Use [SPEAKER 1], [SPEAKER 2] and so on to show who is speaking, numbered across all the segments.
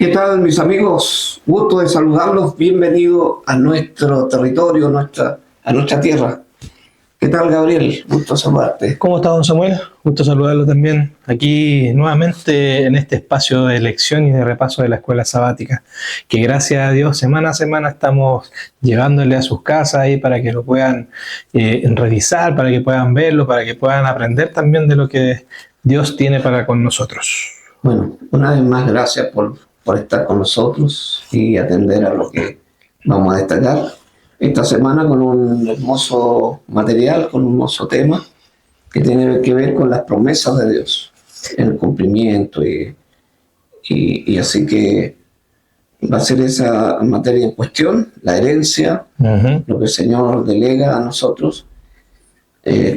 [SPEAKER 1] ¿Qué tal, mis amigos? Gusto de saludarlos. Bienvenido a nuestro territorio, a nuestra tierra. ¿Qué tal, Gabriel? Gusto saludarte.
[SPEAKER 2] ¿Cómo está, don Samuel? Gusto saludarlo también. Aquí nuevamente en este espacio de lección y de repaso de la escuela sabática, que gracias a Dios semana a semana estamos llevándole a sus casas ahí para que lo puedan revisar, para que puedan verlo, para que puedan aprender también de lo que Dios tiene para con nosotros.
[SPEAKER 1] Bueno, una vez más, gracias por estar con nosotros y atender a lo que vamos a destacar esta semana con un hermoso material, con un hermoso tema que tiene que ver con las promesas de Dios, el cumplimiento y así que va a ser esa materia en cuestión, la herencia, lo que el Señor delega a nosotros,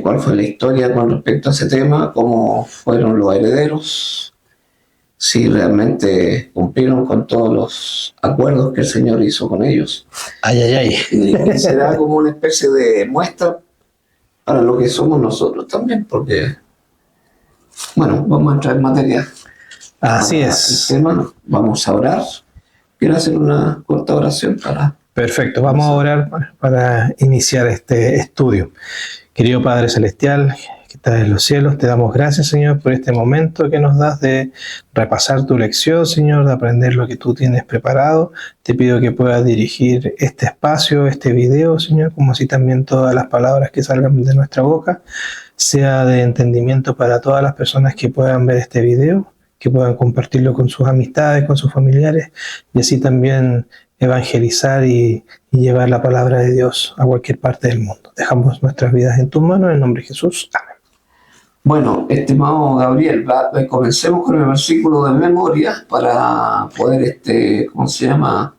[SPEAKER 1] cuál fue la historia con respecto a ese tema, cómo fueron los herederos, si realmente cumplieron con todos los acuerdos que el Señor hizo con ellos.
[SPEAKER 2] Ay, ay, ay.
[SPEAKER 1] Y será como una especie de muestra para lo que somos nosotros también, porque, bueno, vamos a entrar en materia.
[SPEAKER 2] Así es.
[SPEAKER 1] El tema, vamos a orar. Quiero hacer una corta oración para...
[SPEAKER 2] Perfecto, vamos a orar para iniciar este estudio. Querido Padre Celestial, que estás en los cielos, te damos gracias, Señor, por este momento que nos das de repasar tu lección, Señor, de aprender lo que tú tienes preparado. Te pido que puedas dirigir este espacio, este video, Señor, como así también todas las palabras que salgan de nuestra boca, sea de entendimiento para todas las personas que puedan ver este video, que puedan compartirlo con sus amistades, con sus familiares, y así también evangelizar y llevar la palabra de Dios a cualquier parte del mundo. Dejamos nuestras vidas en tus manos, en el nombre de Jesús. Amén.
[SPEAKER 1] Bueno, estimado Gabriel, comencemos con el versículo de memoria para poder, ¿cómo se llama?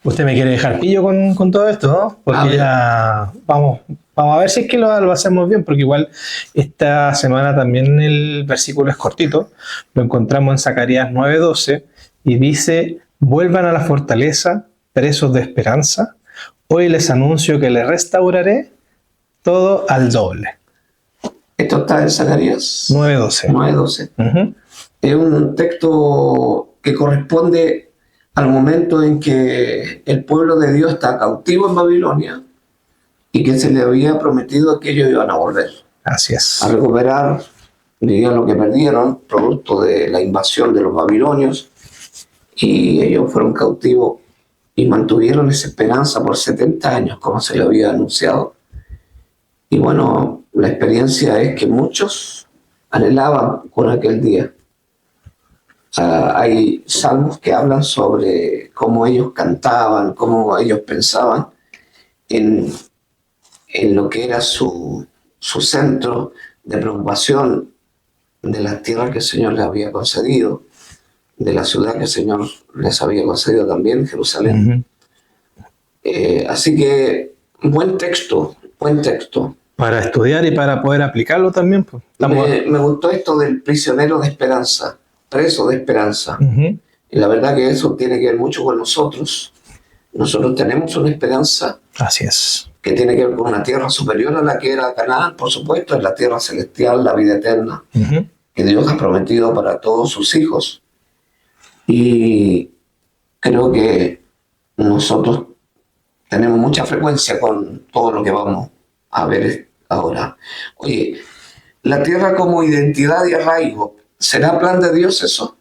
[SPEAKER 2] ¿Usted me quiere dejar pillo con todo esto, no? Porque ya vamos a ver si es que lo hacemos bien, porque igual esta semana también el versículo es cortito. Lo encontramos en Zacarías 9:12 y dice: vuelvan a la fortaleza, presos de esperanza. Hoy les anuncio que les restauraré todo al doble.
[SPEAKER 1] Esto está en Zacarías
[SPEAKER 2] 9:12.
[SPEAKER 1] 9:12.
[SPEAKER 2] Uh-huh.
[SPEAKER 1] Es un texto que corresponde al momento en que el pueblo de Dios está cautivo en Babilonia y que se le había prometido que ellos iban a volver.
[SPEAKER 2] Así es.
[SPEAKER 1] A recuperar, dirían, lo que perdieron, producto de la invasión de los babilonios, y ellos fueron cautivos y mantuvieron esa esperanza por 70 años, como se le había anunciado. Y bueno, la experiencia es que muchos anhelaban con aquel día. Hay salmos que hablan sobre cómo ellos cantaban, cómo ellos pensaban en lo que era su centro de preocupación de las tierras que el Señor les había concedido, de la ciudad que el Señor les había concedido también, Jerusalén. Uh-huh. Así que, buen texto.
[SPEAKER 2] Para estudiar y para poder aplicarlo también. Pues.
[SPEAKER 1] Me gustó esto del prisionero de esperanza, preso de esperanza.
[SPEAKER 2] Uh-huh.
[SPEAKER 1] Y la verdad que eso tiene que ver mucho con nosotros. Nosotros tenemos una esperanza.
[SPEAKER 2] Así es.
[SPEAKER 1] Que tiene que ver con una tierra superior a la que era Canaán, por supuesto, es la tierra celestial, la vida eterna, uh-huh, que Dios ha prometido para todos sus hijos. Y creo que nosotros tenemos mucha frecuencia con todo lo que vamos a ver ahora. Oye, la tierra como identidad y arraigo, ¿será plan de Dios eso?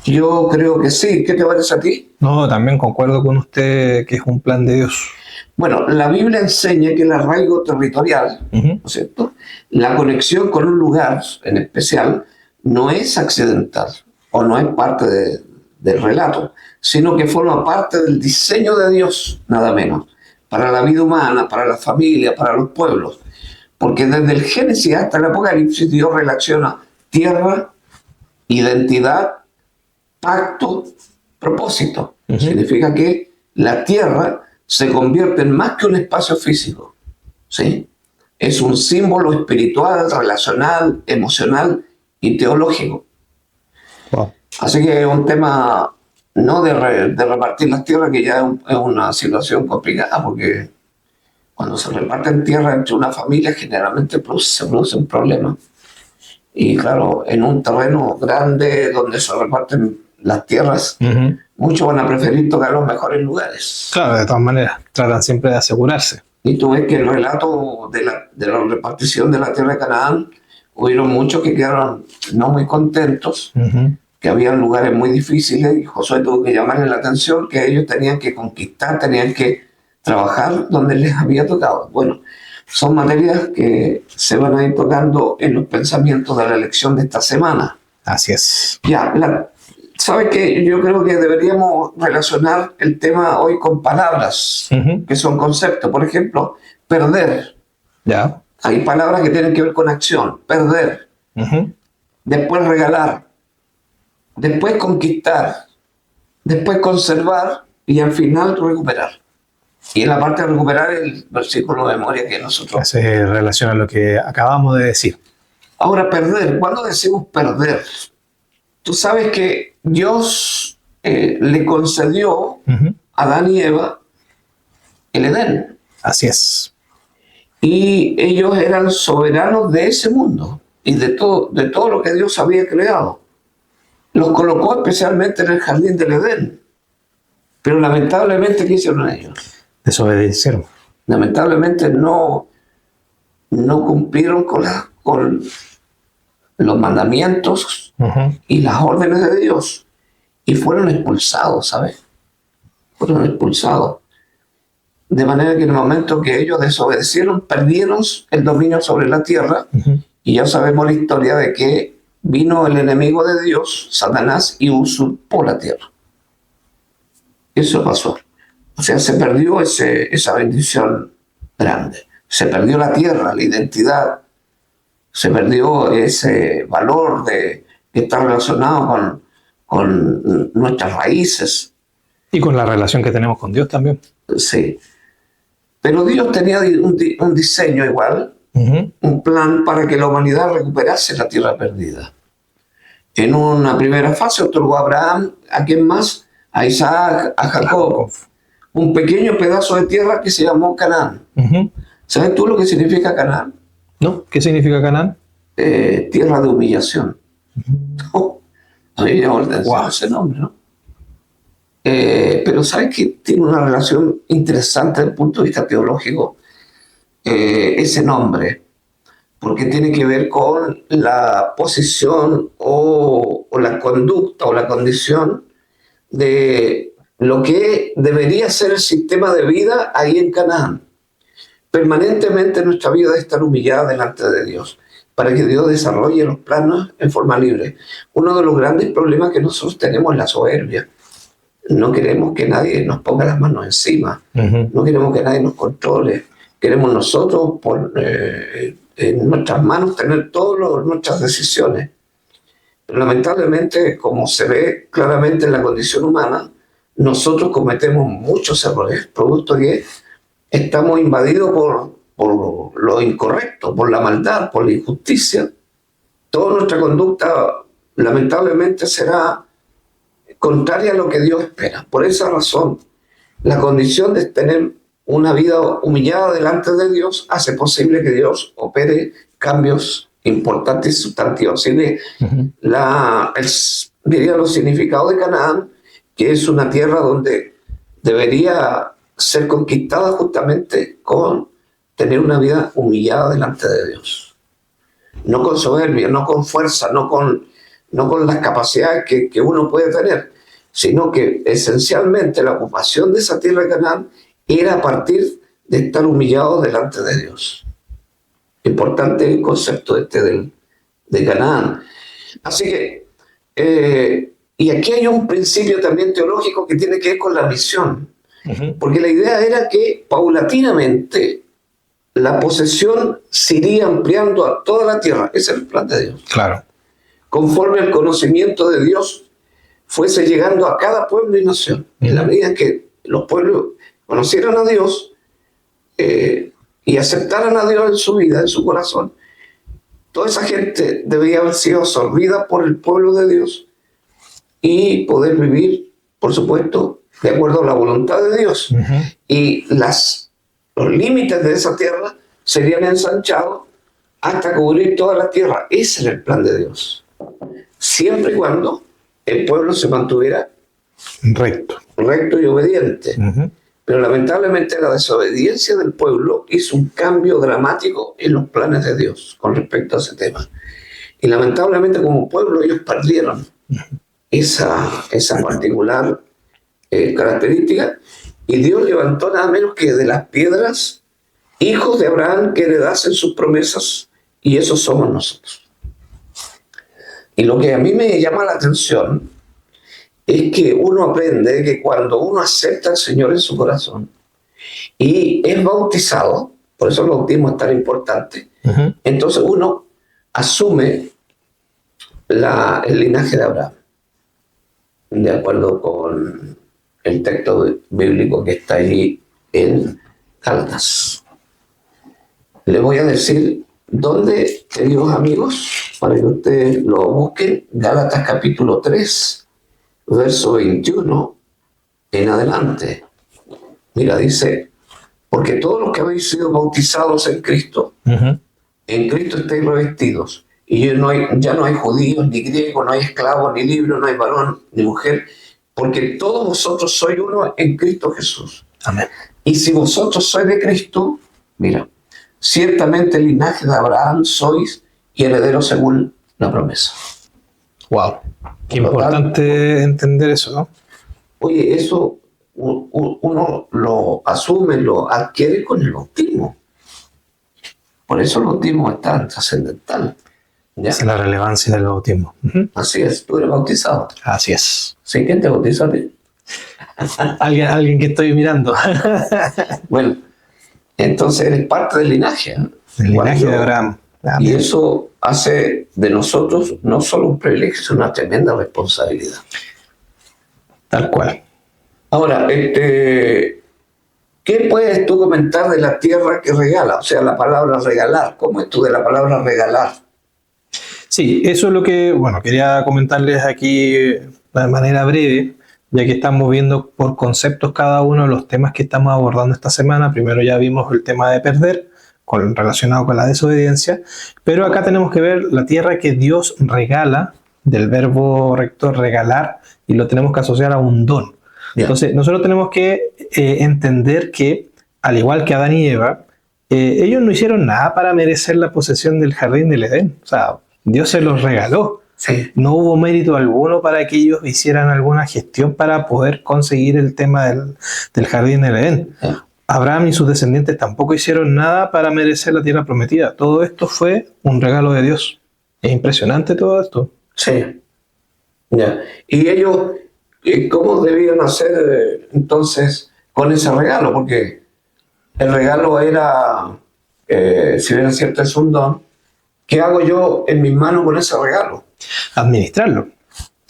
[SPEAKER 1] Yo creo que sí. ¿Qué te parece a ti?
[SPEAKER 2] No, también concuerdo con usted que es un plan de Dios.
[SPEAKER 1] Bueno, la Biblia enseña que el arraigo territorial, uh-huh, ¿no es cierto?, la conexión con un lugar en especial, no es accidental o no es parte del relato, sino que forma parte del diseño de Dios, nada menos, para la vida humana, para la familia, para los pueblos. Porque desde el Génesis hasta el Apocalipsis Dios relaciona tierra, identidad, pacto, propósito. Uh-huh. Significa que la tierra se convierte en más que un espacio físico, ¿sí? Es un símbolo espiritual, relacional, emocional y teológico. Wow. Así que es un tema no de repartir las tierras, que ya es una situación complicada, porque cuando se reparten tierras entre una familia generalmente se producen problemas. Y claro, en un terreno grande donde se reparten las tierras, muchos van a preferir tocar los mejores lugares.
[SPEAKER 2] Claro, de todas maneras, tratan siempre de asegurarse.
[SPEAKER 1] Y tú ves que el relato de la repartición de la tierra de Canaán, hubieron muchos que quedaron no muy contentos, que había lugares muy difíciles, y Josué tuvo que llamarles la atención que ellos tenían que conquistar, tenían que trabajar donde les había tocado. Bueno, son materias que se van a ir tocando en los pensamientos de la lección de esta semana.
[SPEAKER 2] Así es.
[SPEAKER 1] Ya, ¿sabes qué? Yo creo que deberíamos relacionar el tema hoy con palabras, que son conceptos. Por ejemplo, perder.
[SPEAKER 2] Ya.
[SPEAKER 1] Hay palabras que tienen que ver con acción. Perder. Después regalar. Después conquistar. Después conservar. Y al final recuperar. Y en la parte de recuperar el versículo de memoria que nosotros...
[SPEAKER 2] Se relaciona a lo que acabamos de decir.
[SPEAKER 1] Ahora, perder. ¿Cuándo decimos perder? Tú sabes que Dios le concedió a Adán y Eva el Edén.
[SPEAKER 2] Así es.
[SPEAKER 1] Y ellos eran soberanos de ese mundo y de todo lo que Dios había creado. Los colocó especialmente en el jardín del Edén. Pero lamentablemente, ¿qué hicieron ellos?
[SPEAKER 2] Desobedecieron.
[SPEAKER 1] Lamentablemente no cumplieron con los mandamientos y las órdenes de Dios y fueron expulsados, ¿sabes? Fueron expulsados. De manera que en el momento que ellos desobedecieron, perdieron el dominio sobre la tierra y ya sabemos la historia de que vino el enemigo de Dios, Satanás, y usurpó la tierra. Eso pasó. O sea, se perdió esa bendición grande. Se perdió la tierra, la identidad. Se perdió ese valor que está relacionado con nuestras raíces.
[SPEAKER 2] Y con la relación que tenemos con Dios también.
[SPEAKER 1] Sí. Pero Dios tenía un diseño igual, un plan para que la humanidad recuperase la tierra perdida. En una primera fase otorgó a Abraham, ¿a quién más? A Isaac, a Jacob. Un pequeño pedazo de tierra que se llamó Canaán. ¿Sabes tú lo que significa Canaán?
[SPEAKER 2] ¿No? ¿Qué significa Canaán?
[SPEAKER 1] Tierra de humillación. A mí me llamó la atención ese nombre, ¿no? Pero ¿sabes que tiene una relación interesante desde el punto de vista teológico ese nombre? Porque tiene que ver con la posición o la conducta o la condición de lo que debería ser el sistema de vida ahí en Canaán. Permanentemente nuestra vida debe estar humillada delante de Dios para que Dios desarrolle los planos en forma libre. Uno de los grandes problemas que nosotros tenemos es la soberbia. No queremos que nadie nos ponga las manos encima. No queremos que nadie nos controle. Queremos nosotros en nuestras manos tener todas nuestras decisiones. Pero lamentablemente, como se ve claramente en la condición humana, nosotros cometemos muchos errores, producto de que estamos invadidos por lo incorrecto, por la maldad, por la injusticia. Toda nuestra conducta lamentablemente será contraria a lo que Dios espera. Por esa razón, la condición de tener una vida humillada delante de Dios hace posible que Dios opere cambios importantes y sustantivos. Así que diría los significados de Canaán, que es una tierra donde debería ser conquistada justamente con tener una vida humillada delante de Dios. No con soberbia, no con fuerza, no con las capacidades que uno puede tener, sino que esencialmente la ocupación de esa tierra de Canaán era a partir de estar humillado delante de Dios. Importante el concepto de Canaán. Así que, y aquí hay un principio también teológico que tiene que ver con la misión, porque la idea era que paulatinamente la posesión se iría ampliando a toda la tierra. Ese es el plan de Dios.
[SPEAKER 2] Claro.
[SPEAKER 1] Conforme el conocimiento de Dios fuese llegando a cada pueblo y nación. En la medida que los pueblos conocieran a Dios y aceptaran a Dios en su vida, en su corazón, toda esa gente debería haber sido absorbida por el pueblo de Dios y poder vivir, por supuesto, de acuerdo a la voluntad de Dios. Y los límites de esa tierra serían ensanchados hasta cubrir toda la tierra. Ese era el plan de Dios. Siempre y cuando el pueblo se mantuviera
[SPEAKER 2] recto
[SPEAKER 1] y obediente.
[SPEAKER 2] Uh-huh.
[SPEAKER 1] Pero lamentablemente la desobediencia del pueblo hizo un cambio dramático en los planes de Dios con respecto a ese tema. Y lamentablemente como pueblo ellos perdieron esa particular característica, y Dios levantó nada menos que de las piedras hijos de Abraham que heredasen sus promesas, y esos somos nosotros. Y lo que a mí me llama la atención es que uno aprende que cuando uno acepta al Señor en su corazón y es bautizado, por eso el bautismo es tan importante, uh-huh. Entonces uno asume el linaje de Abraham, de acuerdo con el texto bíblico que está allí en Gálatas. Les voy a decir dónde, queridos amigos, para que ustedes lo busquen. Gálatas capítulo 3, verso 21 en adelante. Mira, dice: porque todos los que habéis sido bautizados en Cristo, uh-huh. En Cristo estáis revestidos. Y ya no hay judíos, ni griegos, no hay esclavos, ni libres, no hay varón, ni mujer, porque todos vosotros sois uno en Cristo Jesús.
[SPEAKER 2] Amén.
[SPEAKER 1] Y si vosotros sois de Cristo, mira, ciertamente el linaje de Abraham sois y herederos según la promesa.
[SPEAKER 2] Wow, qué importante entender eso, ¿no?
[SPEAKER 1] Oye, eso uno lo asume, lo adquiere con el bautismo. Por eso el bautismo es tan trascendental.
[SPEAKER 2] ¿Ya? Esa es la relevancia del bautismo. Uh-huh.
[SPEAKER 1] Así es, tú eres bautizado.
[SPEAKER 2] Así es.
[SPEAKER 1] ¿Sí? ¿Quién te bautizó a ti?
[SPEAKER 2] Alguien que estoy mirando.
[SPEAKER 1] Bueno, entonces eres parte del linaje. ¿Eh?
[SPEAKER 2] El linaje de Abraham.
[SPEAKER 1] Y eso hace de nosotros no solo un privilegio, sino una tremenda responsabilidad.
[SPEAKER 2] Tal cual.
[SPEAKER 1] Ahora, ¿qué puedes tú comentar de la tierra que regala? O sea, la palabra regalar. ¿Cómo es tú de la palabra regalar?
[SPEAKER 2] Sí, eso es lo que, quería comentarles aquí de manera breve, ya que estamos viendo por conceptos cada uno de los temas que estamos abordando esta semana. Primero ya vimos el tema de perder, relacionado con la desobediencia, pero acá tenemos que ver la tierra que Dios regala, del verbo rector regalar, y lo tenemos que asociar a un don. Yeah. Entonces, nosotros tenemos que entender que, al igual que Adán y Eva, ellos no hicieron nada para merecer la posesión del jardín del Edén. O sea, Dios se los regaló.
[SPEAKER 1] Sí.
[SPEAKER 2] No hubo mérito alguno para que ellos hicieran alguna gestión para poder conseguir el tema del jardín del Edén.
[SPEAKER 1] Sí.
[SPEAKER 2] Abraham y sus descendientes tampoco hicieron nada para merecer la tierra prometida. Todo esto fue un regalo de Dios. Es impresionante todo esto.
[SPEAKER 1] Sí. Ya. Y ellos, ¿cómo debían hacer entonces con ese regalo? Porque el regalo era, si bien es cierto, es un don. ¿Qué hago yo en mis manos con ese regalo?
[SPEAKER 2] Administrarlo.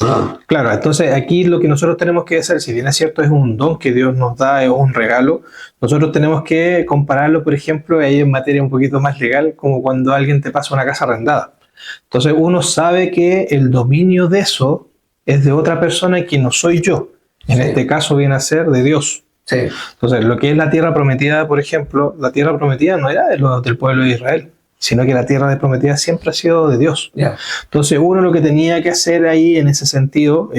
[SPEAKER 1] Ah.
[SPEAKER 2] Claro, entonces aquí lo que nosotros tenemos que hacer, si bien es cierto, es un don que Dios nos da, es un regalo, nosotros tenemos que compararlo, por ejemplo, ahí en materia un poquito más legal, como cuando alguien te pasa una casa arrendada. Entonces uno sabe que el dominio de eso es de otra persona y que no soy yo. En este caso viene a ser de Dios.
[SPEAKER 1] Sí.
[SPEAKER 2] Entonces lo que es la tierra prometida, por ejemplo, la tierra prometida no era del pueblo de Israel, sino que la tierra prometida siempre ha sido de Dios.
[SPEAKER 1] Yeah.
[SPEAKER 2] Entonces uno lo que tenía que hacer ahí en ese sentido,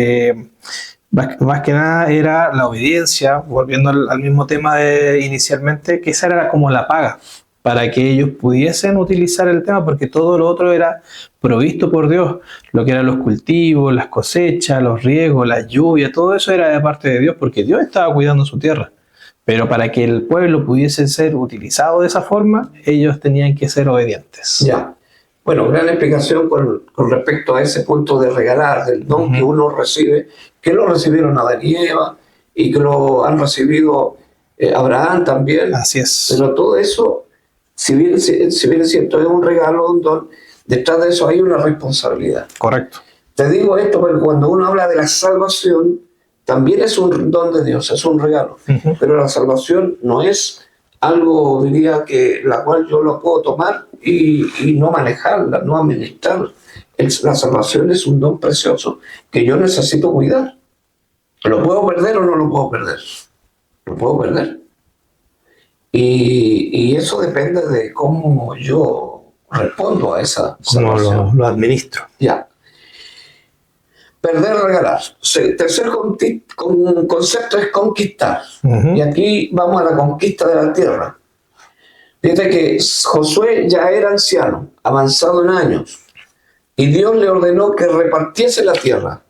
[SPEAKER 2] más que nada era la obediencia, volviendo al mismo tema inicialmente, que esa era como la paga, para que ellos pudiesen utilizar el tema, porque todo lo otro era provisto por Dios, lo que eran los cultivos, las cosechas, los riegos, las lluvias, todo eso era de parte de Dios, porque Dios estaba cuidando su tierra. Pero para que el pueblo pudiese ser utilizado de esa forma, ellos tenían que ser obedientes.
[SPEAKER 1] Ya. Bueno, gran explicación con respecto a ese punto de regalar, del don que uno recibe, que lo recibieron Adán y Eva, y que lo han recibido Abraham también.
[SPEAKER 2] Así es.
[SPEAKER 1] Pero todo eso, si bien es cierto, es un regalo, un don, detrás de eso hay una responsabilidad.
[SPEAKER 2] Correcto.
[SPEAKER 1] Te digo esto porque cuando uno habla de la salvación, también es un don de Dios, es un regalo. Uh-huh. Pero la salvación no es algo, diría, que la cual yo lo puedo tomar y no manejarla, no administrar. La salvación es un don precioso que yo necesito cuidar. ¿Lo puedo perder o no lo puedo perder? Lo puedo perder. Y eso depende de cómo yo respondo a esa
[SPEAKER 2] ¿Cómo
[SPEAKER 1] salvación.
[SPEAKER 2] lo administro?
[SPEAKER 1] Ya. Perder, regalar. Tercer concepto es conquistar. Y aquí vamos a la conquista de la tierra. Fíjate que Josué ya era anciano, avanzado en años, y Dios le ordenó que repartiese la tierra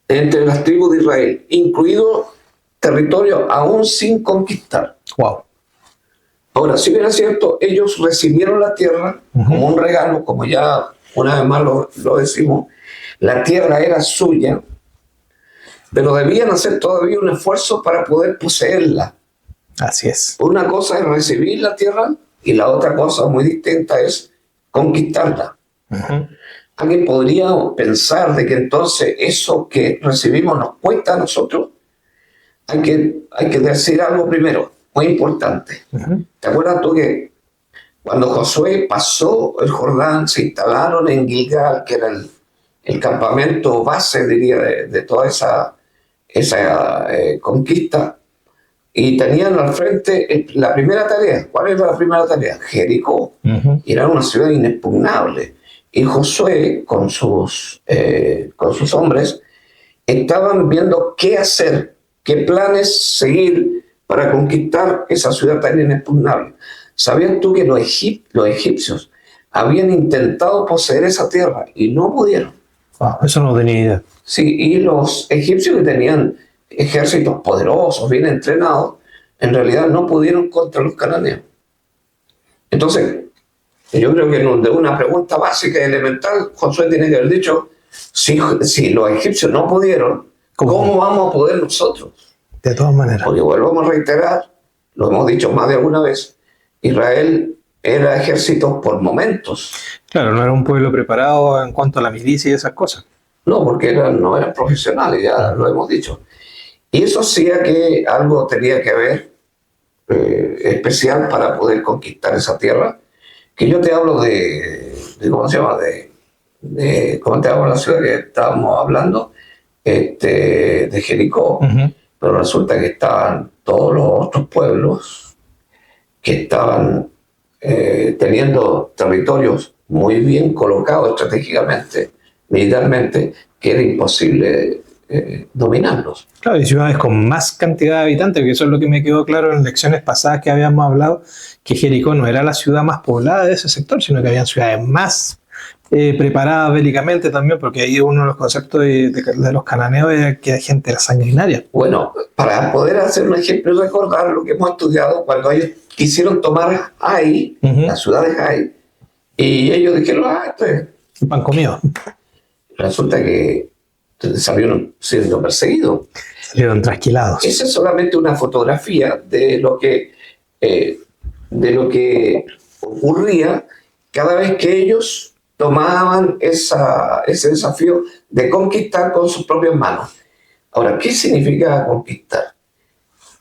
[SPEAKER 1] entre las tribus de Israel, incluido territorio aún sin conquistar.
[SPEAKER 2] Wow.
[SPEAKER 1] Ahora, si bien es cierto, ellos recibieron la tierra como un regalo, como ya una vez más lo decimos, la tierra era suya, pero debían hacer todavía un esfuerzo para poder poseerla.
[SPEAKER 2] Así es.
[SPEAKER 1] Una cosa es recibir la tierra y la otra cosa muy distinta es conquistarla. Alguien podría pensar de que entonces eso que recibimos nos cuesta a nosotros. Hay que decir algo primero, muy importante. ¿Te acuerdas tú que cuando Josué pasó el Jordán, se instalaron en Gilgal, que era el campamento base, diría, de toda esa conquista, y tenían al frente la primera tarea? ¿Cuál era la primera tarea? Jericó. Era una ciudad inexpugnable. Y Josué, con sus hombres, estaban viendo qué hacer, qué planes seguir para conquistar esa ciudad tan inexpugnable. ¿Sabías tú que los egipcios habían intentado poseer esa tierra y no pudieron?
[SPEAKER 2] Eso no tenía idea.
[SPEAKER 1] Sí, y los egipcios, que tenían ejércitos poderosos, bien entrenados, en realidad no pudieron contra los cananeos. Entonces, yo creo que de una pregunta básica y elemental, Josué tiene que haber dicho, si los egipcios no pudieron, ¿cómo vamos a poder nosotros?
[SPEAKER 2] De todas maneras.
[SPEAKER 1] Porque volvemos a reiterar, lo hemos dicho más de alguna vez, Israel era ejército por momentos.
[SPEAKER 2] Claro, no era un pueblo preparado en cuanto a la milicia y esas cosas.
[SPEAKER 1] No, porque no eran profesionales, ya lo hemos dicho. Y eso hacía que algo tenía que haber especial para poder conquistar esa tierra. Que yo te hablo ¿cómo se llama? ¿Cómo te hablo la ciudad que estábamos hablando? De Jericó. Pero resulta que estaban todos los otros pueblos que estaban teniendo territorios muy bien colocados estratégicamente, militarmente, que era imposible dominarlos.
[SPEAKER 2] Claro, y ciudades con más cantidad de habitantes, que eso es lo que me quedó claro en lecciones pasadas que habíamos hablado, que Jericó no era la ciudad más poblada de ese sector, sino que había ciudades más preparadas bélicamente también, porque ahí uno de los conceptos de los cananeos era que hay gente de la sanguinaria.
[SPEAKER 1] Bueno, para poder hacer un ejemplo y recordar lo que hemos estudiado, cuando ellos quisieron tomar Ai, la ciudad de Ai, y ellos dijeron, esto es
[SPEAKER 2] el pan comido.
[SPEAKER 1] Resulta que salieron siendo perseguidos.
[SPEAKER 2] Salieron trasquilados.
[SPEAKER 1] Esa es solamente una fotografía de lo que ocurría cada vez que ellos tomaban ese desafío de conquistar con sus propias manos. Ahora, ¿qué significa conquistar?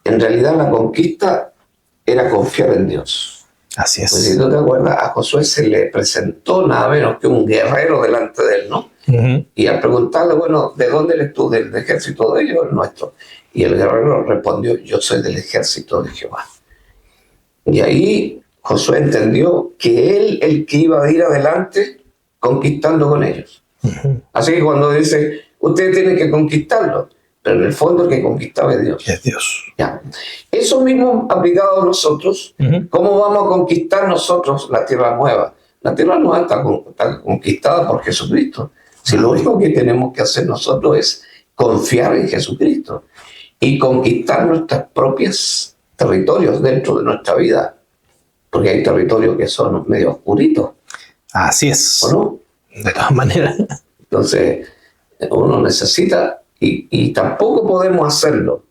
[SPEAKER 1] En realidad la conquista era confiar en Dios.
[SPEAKER 2] Así es.
[SPEAKER 1] Pues si tú te acuerdas, a Josué se le presentó nada menos que un guerrero delante de él, ¿no? Y al preguntarle, bueno, ¿de dónde eres tú? ¿Del ejército de ellos o el nuestro? Y el guerrero respondió, yo soy del ejército de Jehová. Y ahí Josué entendió que él el que iba a ir adelante conquistando con ellos. Así que cuando dice, ustedes tienen que conquistarlo, pero en el fondo el que conquistaba es Dios.
[SPEAKER 2] Es Dios.
[SPEAKER 1] Ya. Eso mismo aplicado a nosotros, ¿cómo vamos a conquistar nosotros la tierra nueva? La tierra nueva está conquistada por Jesucristo. Si lo único que tenemos que hacer nosotros es confiar en Jesucristo y conquistar nuestros propios territorios dentro de nuestra vida, porque hay territorios que son medio oscuritos.
[SPEAKER 2] Así es.
[SPEAKER 1] ¿O no?
[SPEAKER 2] De todas maneras.
[SPEAKER 1] Entonces, uno necesita, y tampoco podemos hacerlo,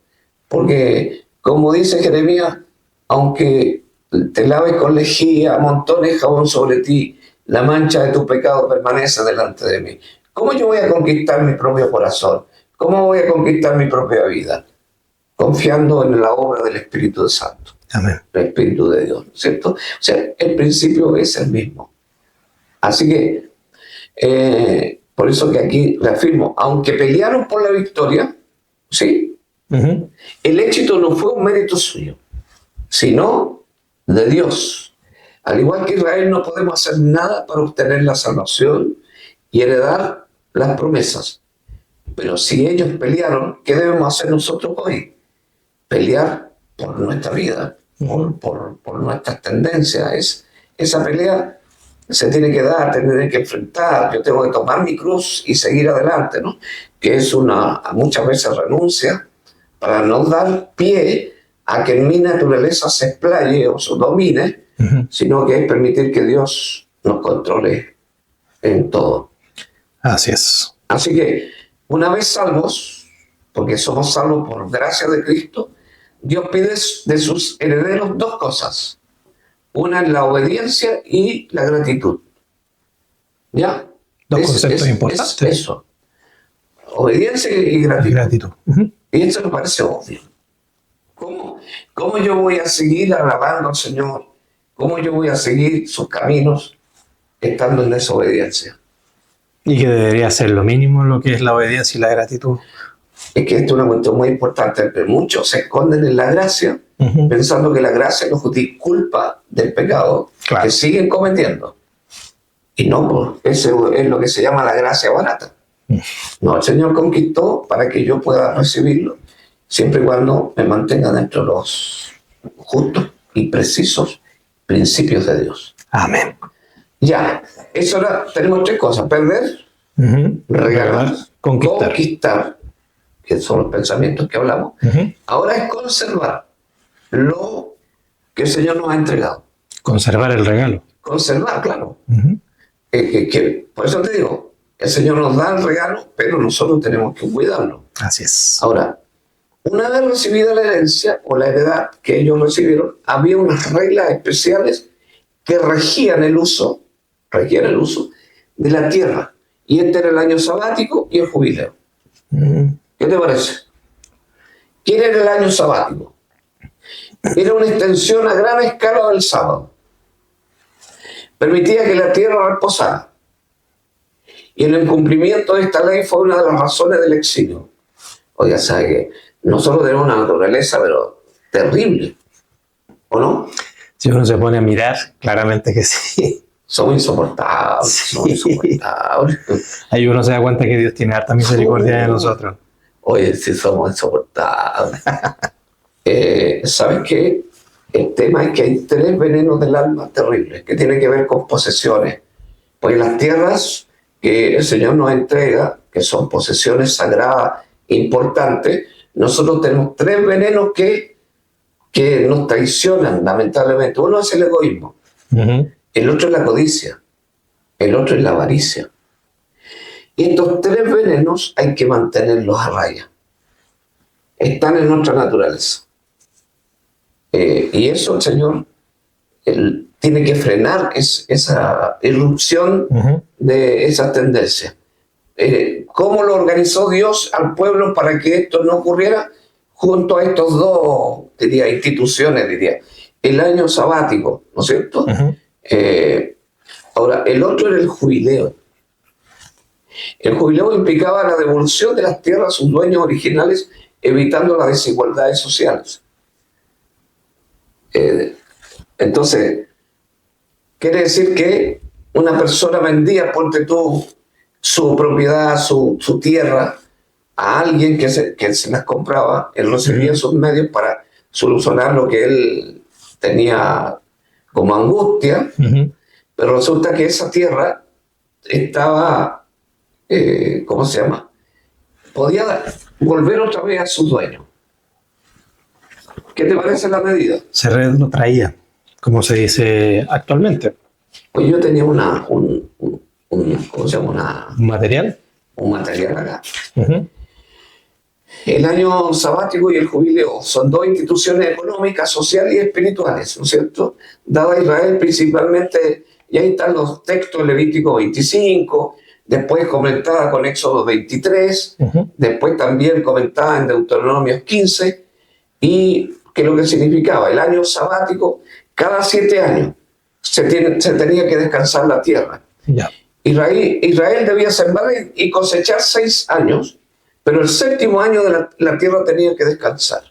[SPEAKER 1] porque, como dice Jeremías, aunque te laves con lejía, amontones jabón sobre ti, la mancha de tu pecado permanece delante de mí. ¿Cómo yo voy a conquistar mi propio corazón? ¿Cómo voy a conquistar mi propia vida? Confiando en la obra del Espíritu Santo.
[SPEAKER 2] Amén.
[SPEAKER 1] El Espíritu de Dios, ¿cierto? O sea, el principio es el mismo. Así que, por eso que aquí reafirmo, aunque pelearon por la victoria, ¿sí? El éxito no fue un mérito suyo, sino de Dios. Al igual que Israel, no podemos hacer nada para obtener la salvación y heredar las promesas. Pero si ellos pelearon, ¿qué debemos hacer nosotros hoy? Pelear por nuestra vida, por nuestras tendencias. Esa pelea se tiene que dar, tiene que enfrentar. Yo tengo que tomar mi cruz y seguir adelante, ¿no? Que es muchas veces renuncia para no dar pie a que mi naturaleza se explaye o se domine, sino que es permitir que Dios nos controle en todo.
[SPEAKER 2] Así es.
[SPEAKER 1] Así que, una vez salvos, porque somos salvos por gracia de Cristo, Dios pide de sus herederos dos cosas. Una es la obediencia y la gratitud. ¿Ya?
[SPEAKER 2] Dos conceptos importantes.
[SPEAKER 1] Eso. Obediencia y gratitud. Y esto me parece obvio. ¿Cómo yo voy a seguir alabando al Señor? ¿Cómo yo voy a seguir sus caminos estando en desobediencia?
[SPEAKER 2] Y que debería ser lo mínimo lo que es la obediencia y la gratitud.
[SPEAKER 1] Es que esto es una cuestión muy importante. Muchos se esconden en la gracia, pensando que la gracia los disculpa del pecado que siguen cometiendo. Y no, pues, eso es lo que se llama la gracia barata. No, el Señor conquistó para que yo pueda recibirlo, siempre y cuando me mantenga dentro de los justos y precisos principios de Dios.
[SPEAKER 2] Amén.
[SPEAKER 1] Ya, eso ahora tenemos tres cosas: perder, regalar, conquistar, que son los pensamientos que hablamos. Ahora es conservar lo que el Señor nos ha entregado.
[SPEAKER 2] Conservar el regalo.
[SPEAKER 1] Conservar, claro. Por eso te digo, el Señor nos da el regalo, pero nosotros tenemos que cuidarlo.
[SPEAKER 2] Así es.
[SPEAKER 1] Ahora, una vez recibida la herencia o la heredad que ellos recibieron, había unas reglas especiales que regían el uso de la tierra. Y este era el año sabático y el jubileo. ¿Qué te parece? ¿Qué era el año sabático? Era una extensión a gran escala del sábado. Permitía que la tierra reposara. Y el incumplimiento de esta ley fue una de las razones del exilio. Oiga, ¿sabe qué? Nosotros tenemos una naturaleza, pero terrible, ¿o no?
[SPEAKER 2] Si uno se pone a mirar, claramente que sí.
[SPEAKER 1] Somos insoportables, somos insoportables.
[SPEAKER 2] Ahí uno se da cuenta que Dios tiene harta misericordia de nosotros.
[SPEAKER 1] Oye, sí somos insoportables. ¿Sabes qué? El tema es que hay tres venenos del alma terribles que tienen que ver con posesiones. Porque las tierras que el Señor nos entrega, que son posesiones sagradas importantes, nosotros tenemos tres venenos que nos traicionan, lamentablemente. Uno es el egoísmo, el otro es la codicia, el otro es la avaricia. Y estos tres venenos hay que mantenerlos a raya. Están en nuestra naturaleza. Y eso el Señor tiene que frenar esa irrupción de esa tendencia. ¿Cómo lo organizó Dios al pueblo para que esto no ocurriera? Junto a estos dos, instituciones, el año sabático, ¿no es cierto? Ahora, el otro era el jubileo. El jubileo implicaba la devolución de las tierras a sus dueños originales, evitando las desigualdades sociales. Entonces, quiere decir que una persona vendía, ponte tú, su propiedad, su tierra, a alguien que se las compraba. Él recibía sus medios para solucionar lo que él tenía como angustia, pero resulta que esa tierra estaba, ¿cómo se llama? Podía volver otra vez a su dueño. ¿Qué te parece la medida?
[SPEAKER 2] Se retrotraía, como se dice actualmente.
[SPEAKER 1] Pues yo tenía ¿cómo se llama?
[SPEAKER 2] ¿Un material?
[SPEAKER 1] Un material acá. El año sabático y el jubileo son dos instituciones económicas, sociales y espirituales, ¿no es cierto? Dada a Israel principalmente, y ahí están los textos Levítico 25, después comentada con Éxodo 23, después también comentada en Deuteronomio 15, y que lo que significaba el año sabático, cada 7 años se tenía que descansar la tierra.
[SPEAKER 2] Ya.
[SPEAKER 1] Israel debía sembrar y cosechar 6 años, pero el 7º año de la tierra tenía que descansar.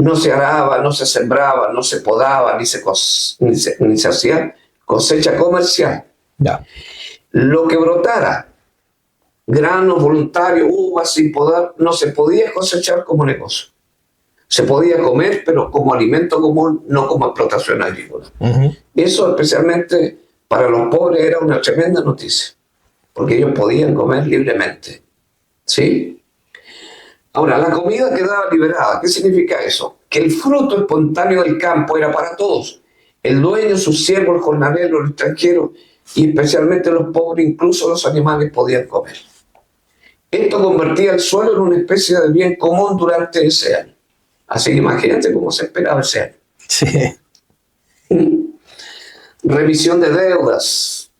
[SPEAKER 1] no se araba, no se sembraba, no se podaba, ni se hacía cosecha comercial.
[SPEAKER 2] Ya.
[SPEAKER 1] Lo que brotara, granos voluntarios, uvas sin podar, no se podía cosechar como negocio. Se podía comer, pero como alimento común, no como explotación agrícola. Eso especialmente para los pobres era una tremenda noticia, porque ellos podían comer libremente. ¿Sí? Ahora, la comida quedaba liberada. ¿Qué significa eso? Que el fruto espontáneo del campo era para todos. El dueño, sus siervos, el jornalero, el extranjero, y especialmente los pobres, incluso los animales podían comer. Esto convertía el suelo en una especie de bien común durante ese año. Así que imagínate cómo se esperaba ese año.
[SPEAKER 2] Sí.
[SPEAKER 1] Revisión de deudas.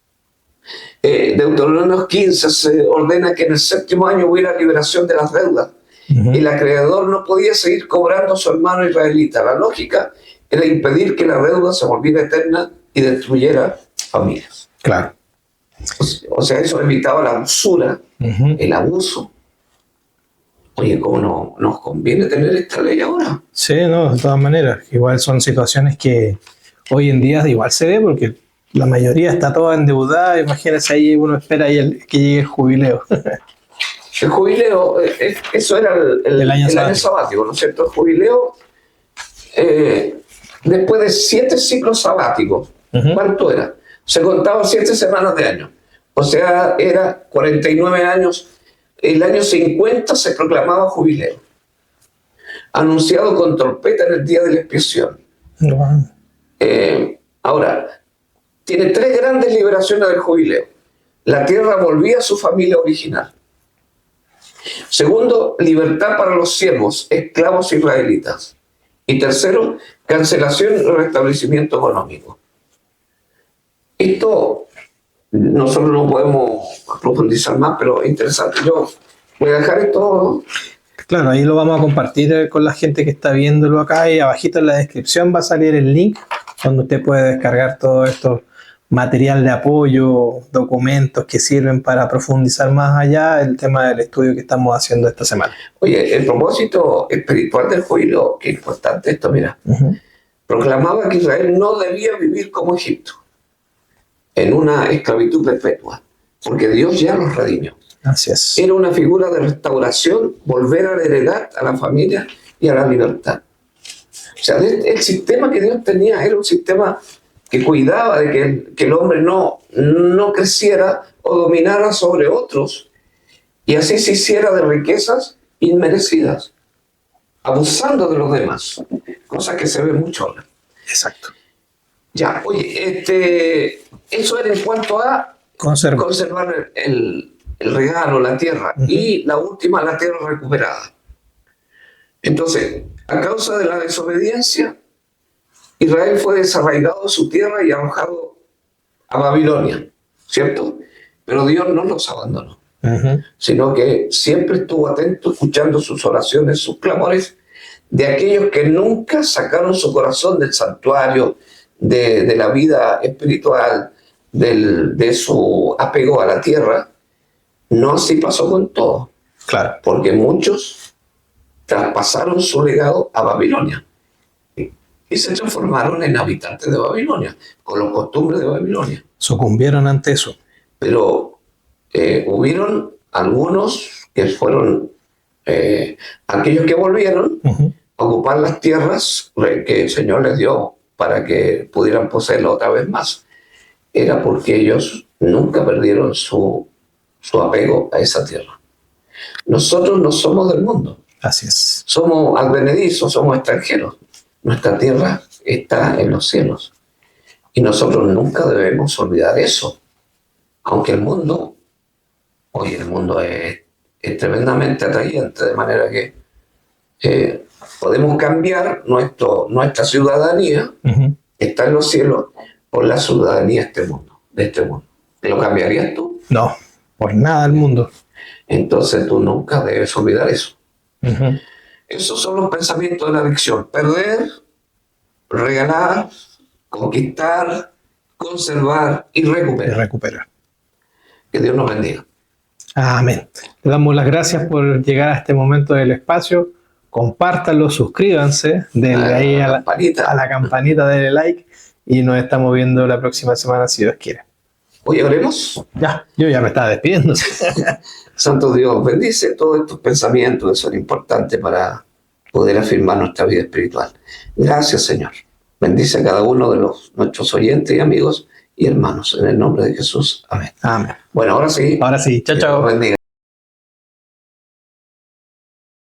[SPEAKER 1] Deuteronomio 15 se ordena que en el 7º año hubiera liberación de las deudas. El acreedor no podía seguir cobrando a su hermano israelita. La lógica era impedir que la deuda se volviera eterna y destruyera familias.
[SPEAKER 2] Claro.
[SPEAKER 1] O sea, eso evitaba la usura, el abuso. Oye, ¿cómo no nos conviene tener esta ley ahora?
[SPEAKER 2] Sí, no, de todas maneras. Igual son situaciones que hoy en día igual se ve porque la mayoría está toda endeudada. Imagínense, ahí uno espera ahí que llegue el jubileo.
[SPEAKER 1] El jubileo, eso era el año sabático, ¿no es cierto? El jubileo, después de 7 ciclos sabáticos, ¿cuánto era? Se contaba 7 semanas de año. O sea, era 49 años. El año 50 se proclamaba jubileo, anunciado con trompeta en el día de la expiación. Ahora, tiene 3 grandes liberaciones del jubileo. La tierra volvía a su familia original. Segundo, libertad para los siervos, esclavos israelitas. Y tercero, cancelación y restablecimiento económico. Esto nosotros no podemos profundizar más, pero es interesante. Yo voy a dejar esto.
[SPEAKER 2] Claro, ahí lo vamos a compartir con la gente que está viéndolo acá, y abajito en la descripción va a salir el link donde usted puede descargar todo esto, material de apoyo, documentos que sirven para profundizar más allá el tema del estudio que estamos haciendo esta semana.
[SPEAKER 1] Oye, el propósito espiritual del jubileo, que es importante esto, mira, proclamaba que Israel no debía vivir como Egipto, en una esclavitud perpetua, porque Dios ya los redimió.
[SPEAKER 2] Así es.
[SPEAKER 1] Era una figura de restauración, volver a la heredad, a la familia y a la libertad. O sea, el sistema que Dios tenía era un sistema que cuidaba de que el hombre no creciera o dominara sobre otros, y así se hiciera de riquezas inmerecidas, abusando de los demás, cosa que se ve mucho ahora.
[SPEAKER 2] Exacto.
[SPEAKER 1] Ya, oye, eso era en cuanto a conservar el regalo, la tierra, y la última, la tierra recuperada. Entonces, a causa de la desobediencia, Israel fue desarraigado de su tierra y arrojado a Babilonia, ¿cierto? Pero Dios no los abandonó, sino que siempre estuvo atento, escuchando sus oraciones, sus clamores, de aquellos que nunca sacaron su corazón del santuario, de la vida espiritual, de su apego a la tierra. No así pasó con todos.
[SPEAKER 2] Claro.
[SPEAKER 1] Porque muchos traspasaron su legado a Babilonia y se transformaron en habitantes de Babilonia, con las costumbres de Babilonia.
[SPEAKER 2] Sucumbieron ante eso.
[SPEAKER 1] Pero hubieron algunos que fueron aquellos que volvieron a ocupar las tierras que el Señor les dio para que pudieran poseerlo otra vez más. Era porque ellos nunca perdieron su apego a esa tierra. Nosotros no somos del mundo.
[SPEAKER 2] Así es.
[SPEAKER 1] Somos advenedizos, somos extranjeros. Nuestra tierra está en los cielos. Y nosotros nunca debemos olvidar eso. Aunque el mundo es tremendamente atrayente, de manera que podemos cambiar nuestra ciudadanía, está en los cielos, por la ciudadanía de este mundo. ¿Lo cambiarías tú?
[SPEAKER 2] No, por nada del mundo.
[SPEAKER 1] Entonces tú nunca debes olvidar eso. Esos son los pensamientos de la adicción: perder, regalar, conquistar, conservar y recuperar. Que Dios nos bendiga.
[SPEAKER 2] Amén. Le damos las gracias por llegar a este momento del espacio. compártanlo, suscríbanse, denle ahí a la campanita, denle like y nos estamos viendo la próxima semana si Dios quiere.
[SPEAKER 1] Hoy oremos.
[SPEAKER 2] Ya, yo ya me estaba despidiendo.
[SPEAKER 1] Santo Dios, bendice todos estos pensamientos que son importantes para poder afirmar nuestra vida espiritual. Gracias, Señor. Bendice a cada uno de nuestros oyentes y amigos y hermanos. En el nombre de Jesús. Amén.
[SPEAKER 2] Amén.
[SPEAKER 1] Bueno, ahora sí.
[SPEAKER 2] Ahora sí. Chao, chao.
[SPEAKER 1] Bendiga.